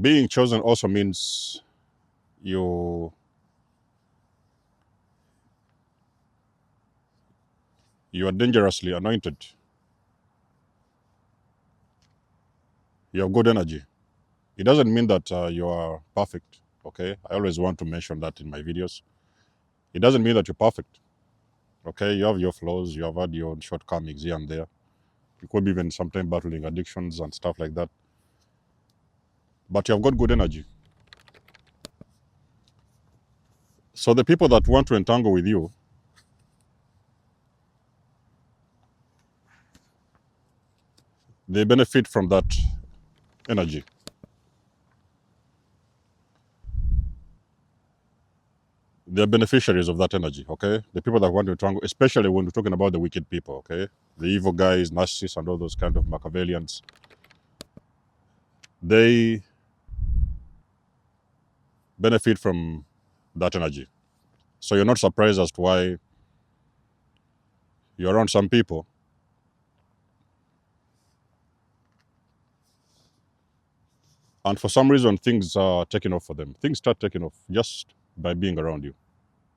Being chosen also means you are dangerously anointed. You have good energy. It doesn't mean that you are perfect, okay? I always want to mention that in my videos. It doesn't mean that you're perfect, okay? You have your flaws, you have had your shortcomings here and there. You could be even sometimes battling addictions and stuff like that. But you have got good energy. So the people that want to entangle with you, they benefit from that energy. They're beneficiaries of that energy, okay? The people that want to entangle, especially when we're talking about the wicked people, okay? The evil guys, narcissists, and all those kind of Machiavellians, they benefit from that energy. So you're not surprised as to why you're around some people and for some reason things are taking off for them. Things start taking off just by being around you.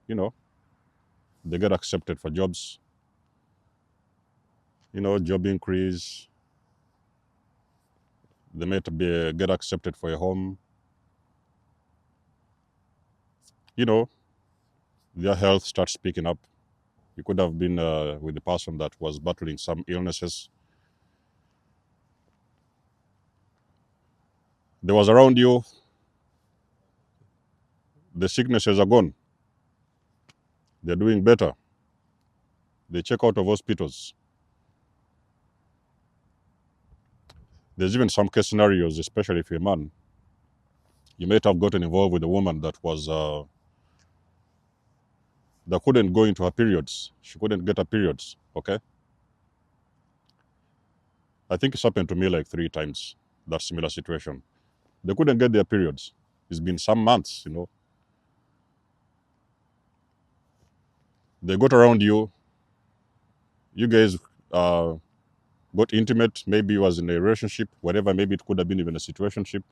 You know, they get accepted for jobs, job increase. They get accepted for a home. Their health starts picking up. You could have been with the person that was battling some illnesses. They was around you. The sicknesses are gone. They're doing better. They check out of hospitals. There's even some case scenarios, especially if you're a man. You might have gotten involved with a woman that couldn't go into her periods. She couldn't get her periods, okay? I think it's happened to me like 3 times, that similar situation. They couldn't get their periods. It's been some months, They got around you. You guys got intimate. Maybe you was in a relationship, whatever. Maybe it could have been even a situationship.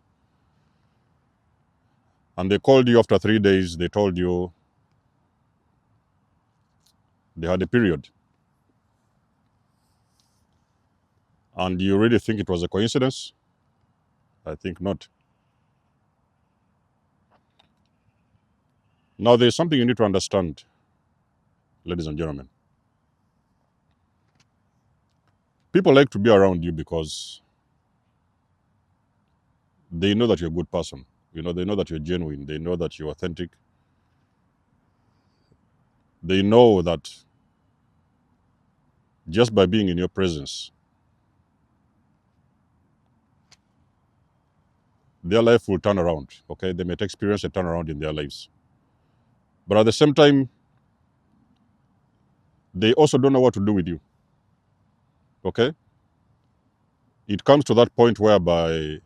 And they called you after 3 days. They told you they had a period. And you really think it was a coincidence? I think not. Now, there's something you need to understand, ladies and gentlemen. People like to be around you because they know that you're a good person. They know that you're genuine. They know that you're authentic. They know that just by being in your presence, their life will turn around, okay? They might experience a turnaround in their lives. But at the same time, they also don't know what to do with you, okay? It comes to that point whereby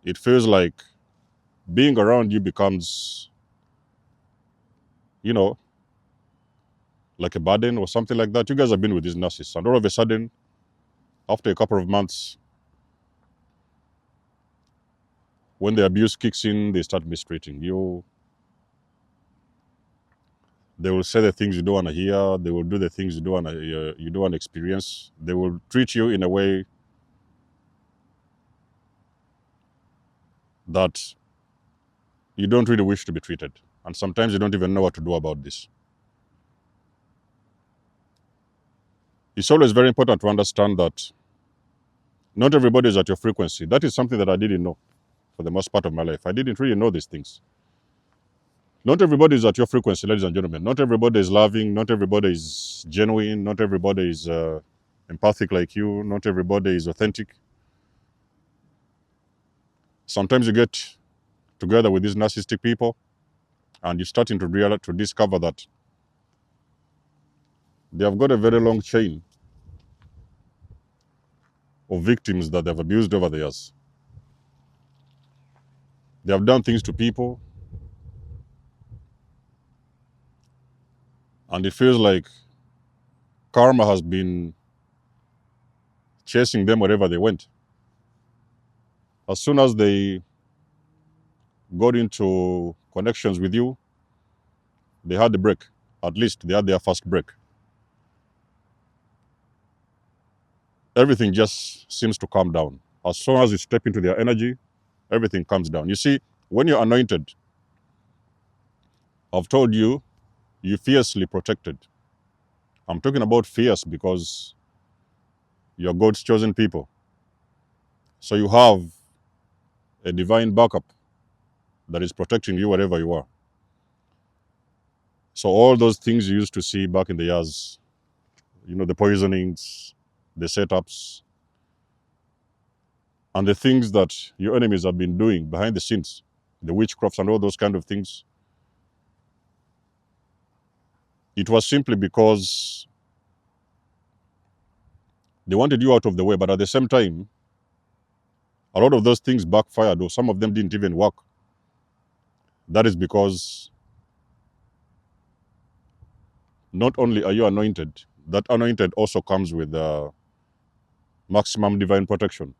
it feels like being around you becomes, like a burden or something like that. You guys have been with these nurses, and all of a sudden, after a couple of months, when the abuse kicks in, they start mistreating you. They will say the things you don't want to hear. They will do the things you don't want to experience. They will treat you in a way that you don't really wish to be treated. And sometimes you don't even know what to do about this. It's always very important to understand that not everybody is at your frequency. That is something that I didn't know for the most part of my life. I didn't really know these things. Not everybody is at your frequency, ladies and gentlemen. Not everybody is loving. Not everybody is genuine. Not everybody is empathic like you. Not everybody is authentic. Sometimes you get together with these narcissistic people and you're starting to discover that they have got a very long chain of victims that they've abused over the years. They have done things to people, and it feels like karma has been chasing them wherever they went. As soon as they got into connections with you, they had the break. At least they had their first break. Everything just seems to calm down. As soon as you step into their energy, everything comes down. You see, when you're anointed, I've told you, you're fiercely protected. I'm talking about fierce because you're God's chosen people. So you have a divine backup that is protecting you wherever you are. So all those things you used to see back in the years, the poisonings, the setups, and the things that your enemies have been doing behind the scenes, the witchcrafts and all those kind of things, it was simply because they wanted you out of the way. But at the same time, a lot of those things backfired, or some of them didn't even work. That is because not only are you anointed, that anointed also comes with maximum divine protection.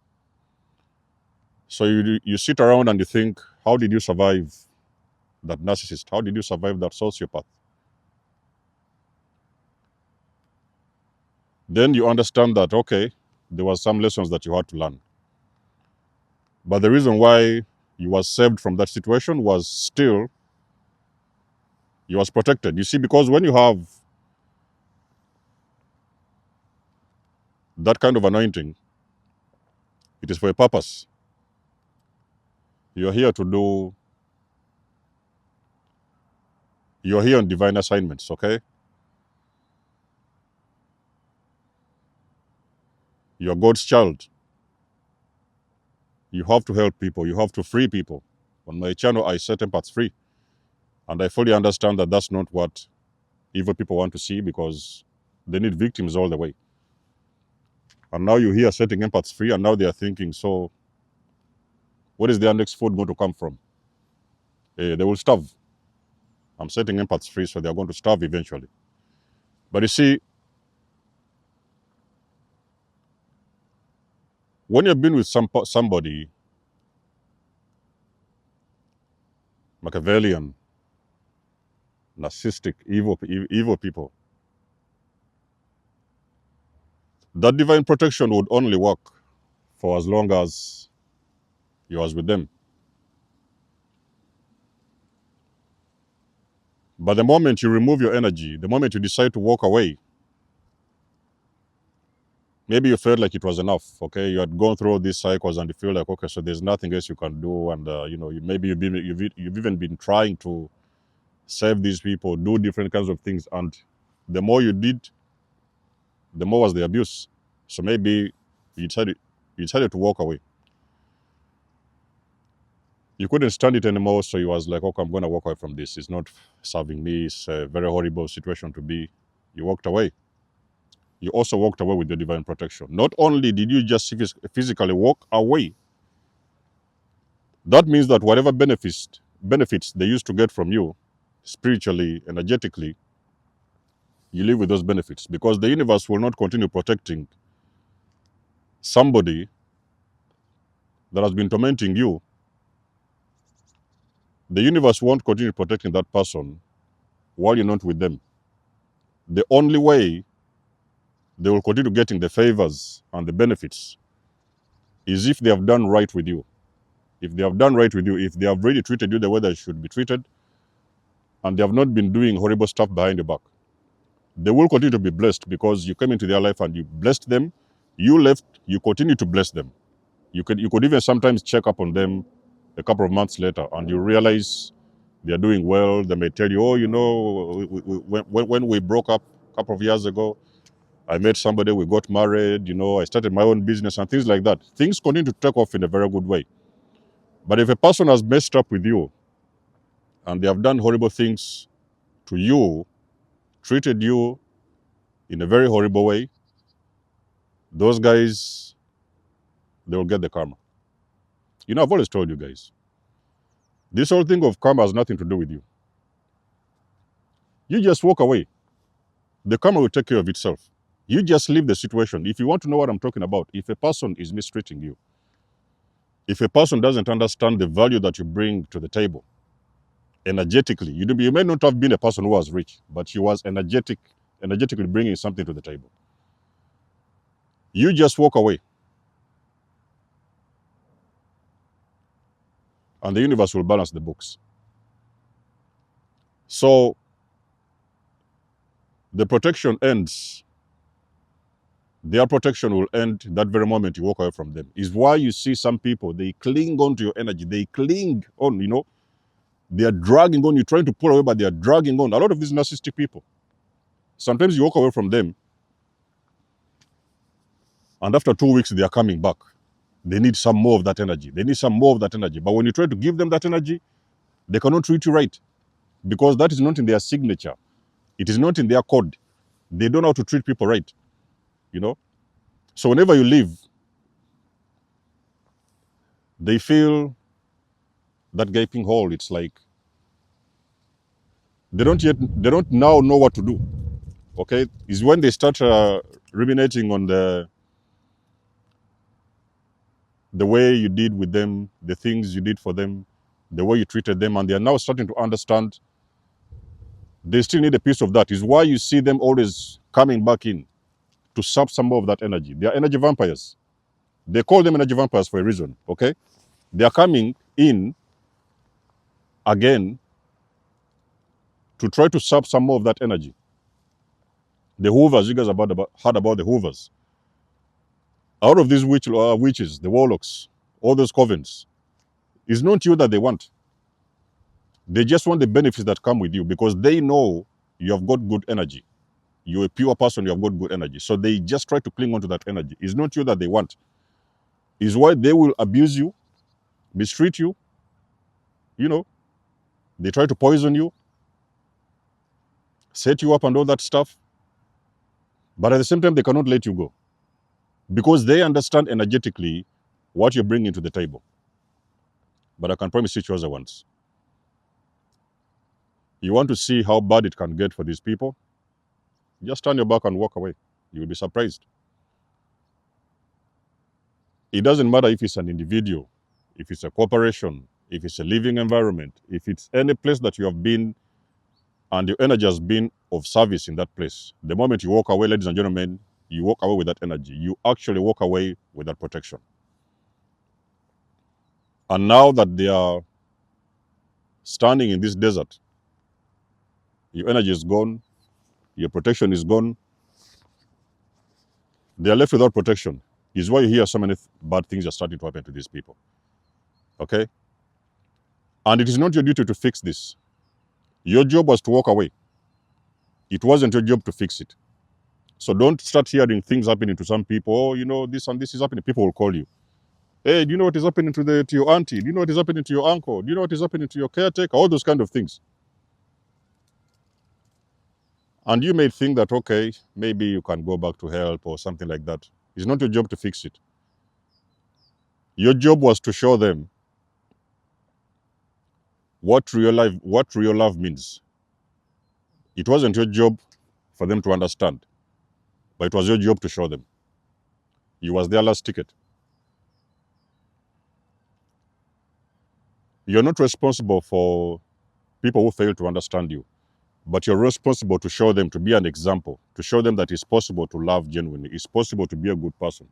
So you sit around and you think, how did you survive that narcissist? How did you survive that sociopath? Then you understand that, okay, there were some lessons that you had to learn. But the reason why you were saved from that situation was still, you was protected. You see, because when you have that kind of anointing, it is for a purpose. You're here on divine assignments, okay? You're God's child. You have to help people. You have to free people. On my channel, I set empaths free. And I fully understand that that's not what evil people want to see, because they need victims all the way. And now you're here setting empaths free, and now they are thinking, so what is their next food going to come from? They will starve. I'm setting empaths free, so they're going to starve eventually. But you see, when you've been with somebody Machiavellian, narcissistic, evil people, that divine protection would only work for as long as you was with them. But the moment you remove your energy, the moment you decide to walk away, maybe you felt like it was enough, okay? You had gone through all these cycles and you feel like, okay, so there's nothing else you can do. And, maybe you've even been trying to save these people, do different kinds of things. And the more you did, the more was the abuse. So maybe you decided to walk away. You couldn't stand it anymore, so you was like, okay, I'm going to walk away from this. It's not serving me. It's a very horrible situation to be. You walked away. You also walked away with the divine protection. Not only did you just physically walk away, that means that whatever benefits they used to get from you, spiritually, energetically, you live with those benefits, because the universe will not continue protecting somebody that has been tormenting you. The universe won't continue protecting that person while you're not with them. The only way they will continue getting the favors and the benefits is if they have done right with you. If they have done right with you, if they have really treated you the way they should be treated, and they have not been doing horrible stuff behind your back, they will continue to be blessed, because you came into their life and you blessed them. You left, you continue to bless them. You could even sometimes check up on them a couple of months later, and you realize they are doing well. They may tell you, oh, when we broke up a couple of years ago, I met somebody, we got married, I started my own business and things like that. Things continue to take off in a very good way. But if a person has messed up with you and they have done horrible things to you, treated you in a very horrible way, those guys, they will get the karma. I've always told you guys, this whole thing of karma has nothing to do with you. You just walk away. The karma will take care of itself. You just leave the situation. If you want to know what I'm talking about, if a person is mistreating you, If a person doesn't understand the value that you bring to the table, energetically, you may not have been a person who was rich, but you was energetically bringing something to the table. You just walk away, and the universe will balance the books. So the protection ends. Their protection will end that very moment you walk away from them. Is why you see some people, they cling on to your energy. They cling on, they are dragging on. You're trying to pull away, but they are dragging on. A lot of these narcissistic people, sometimes you walk away from them, and after 2 weeks, they are coming back. They need some more of that energy. They need some more of that energy. But when you try to give them that energy, they cannot treat you right because that is not in their signature. It is not in their code. They don't know how to treat people right, So whenever you leave, they feel that gaping hole. It's like they don't now know what to do. Okay, is when they start ruminating on the way you did with them, the things you did for them, the way you treated them, and they are now starting to understand they still need a piece of that. Is why you see them always coming back in to sap some more of that energy. They are energy vampires. They call them energy vampires for a reason, okay? They are coming in again to try to sap some more of that energy. The Hoovers, you guys have heard about the Hoovers. Out of these witches, the warlocks, all those covens, it's not you that they want. They just want the benefits that come with you because they know you have got good energy. You're a pure person, you have got good energy. So they just try to cling on to that energy. It's not you that they want. It's why they will abuse you, mistreat you, they try to poison you, set you up and all that stuff. But at the same time, they cannot let you go because they understand energetically what you're bringing to the table. But I can promise you other ones. You want to see how bad it can get for these people? Just turn your back and walk away. You'll be surprised. It doesn't matter if it's an individual, if it's a corporation, if it's a living environment, if it's any place that you have been and your energy has been of service in that place. The moment you walk away, ladies and gentlemen, you walk away with that energy. You actually walk away with that protection. And now that they are standing in this desert, your energy is gone, your protection is gone, they are left without protection. Is why you hear so many bad things are starting to happen to these people. Okay? And it is not your duty to fix this. Your job was to walk away. It wasn't your job to fix it. So don't start hearing things happening to some people. Oh, this and this is happening. People will call you. Hey, do you know what is happening to your auntie? Do you know what is happening to your uncle? Do you know what is happening to your caretaker? All those kind of things. And you may think that, okay, maybe you can go back to help or something like that. It's not your job to fix it. Your job was to show them what real love means. It wasn't your job for them to understand, but it was your job to show them. You was their last ticket. You're not responsible for people who fail to understand you, but you're responsible to show them, to be an example, to show them that it's possible to love genuinely. It's possible to be a good person.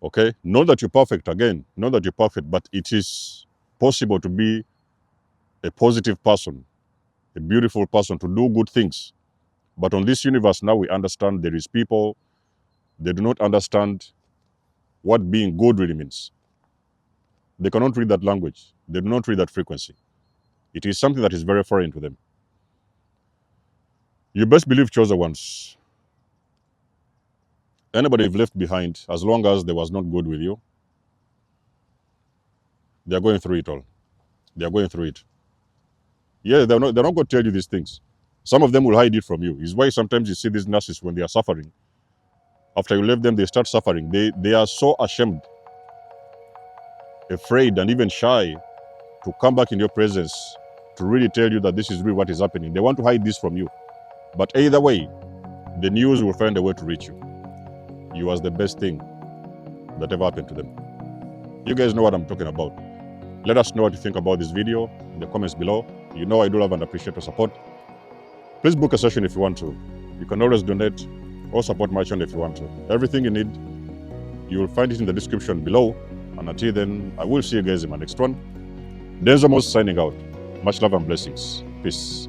Okay? Not that you're perfect, again, not that you're perfect, but it is possible to be a positive person, a beautiful person, to do good things. But on this universe now we understand there is people, they do not understand what being good really means. They cannot read that language. They do not read that frequency. It is something that is very foreign to them. You best believe, chosen ones, anybody you've left behind, as long as they was not good with you, they are going through it all. They are going through it. Yeah, they're not going to tell you these things. Some of them will hide it from you. It's why sometimes you see these nurses when they are suffering. After you leave them, they start suffering. They are so ashamed, afraid, and even shy to come back in your presence to really tell you that this is really what is happening. They want to hide this from you. But either way, the news will find a way to reach you. You was the best thing that ever happened to them. You guys know what I'm talking about. Let us know what you think about this video in the comments below. You know I do love and appreciate your support. Please book a session if you want to. You can always donate or support my channel if you want to. Everything you need, you will find it in the description below. And until then, I will see you guys in my next one. Nikymus signing out. Much love and blessings. Peace.